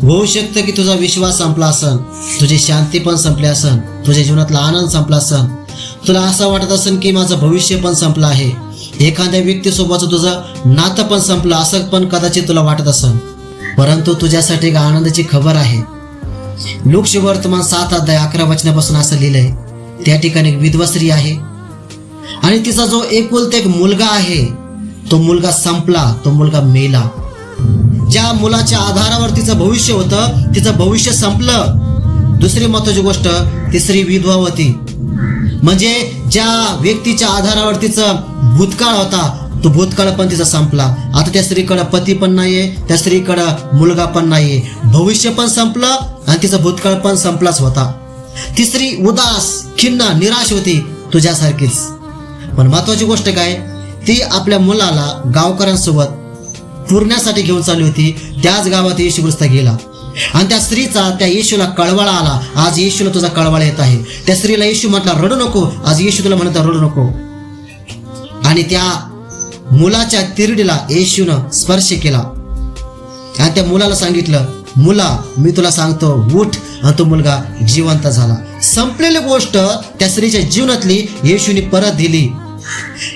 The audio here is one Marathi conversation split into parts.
होऊ शकतं की तुझा विश्वास संपला असन, तुझी शांती पण संपली असन, तुझ्या जीवनातला आनंद संपला असन, तुला असं वाटत असन की माझं भविष्य पण संपलं आहे, एखाद्या व्यक्तीसोबतचं तुझं नातं पण संपलं असं पण कदाचित तुला वाटत असन. परंतु तुझ्यासाठी एक आनंदाची खबर आहे. लूक वर्तमान 7:11 असं लिहिलंय. त्या ठिकाणी एक विधवा स्त्री आहे आणि तिचा जो एकुलता एक मुलगा आहे, तो मुलगा संपला, तो मुलगा मेला. ज्या मुलाच्या आधारावर तिचं भविष्य होतं, तिचं भविष्य संपलं. दुसरी महत्वाची गोष्ट, ती स्त्री विधवा होती. म्हणजे ज्या व्यक्तीच्या आधारावर तिचं भूतकाळ होता, तो भूतकाळ पण तिचा संपला. आता त्या स्त्रीकडं पती पण नाहीये, त्या स्त्रीकडं मुलगा पण नाहीये, भविष्य पण संपलं आणि तिचा भूतकाळ पण संपलाच होता. ती स्त्री उदास, खिन्न, निराश होती, तुझ्यासारखीच. पण महत्वाची गोष्ट काय, ती आपल्या मुलाला गावकऱ्यांसोबत पुरण्यासाठी घेऊन चालली होती. त्याच गावात येशू ख्रिस्त गेला आणि त्या स्त्रीचा त्या येशूला कळवळा आला. आज येशूला तुझा कळवळा येत आहे. त्या स्त्रीला येशू म्हटला रडू नको, आज येशू तुला म्हणता रडू नको. आणि त्या मुलाच्या तिरडीला येशूनं स्पर्श केला आणि त्या मुलाला सांगितलं, मुला मी तुला सांगतो उठ, आणि तो मुलगा जिवंत झाला. संपलेली गोष्ट त्या स्त्रीच्या जीवनातली येशूने परत दिली.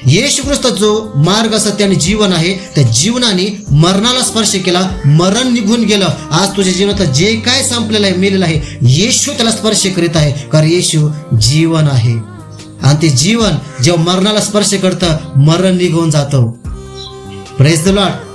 येशू ख्रिस्त जो मार्ग, सत्य आणि जीवन आहे, त्या जीवनाने मरणाला स्पर्श केला, मरण निघून गेलं. आज तुझ्या जीवनात जे काय संपलेलं आहे, मेलेलं आहे, येशू त्याला स्पर्श करीत आहे, कारण येशू जीवन आहे. आणि ते जीवन जेव्हा मरणाला स्पर्श करतं, मरण निघून जातं. Praise the Lord.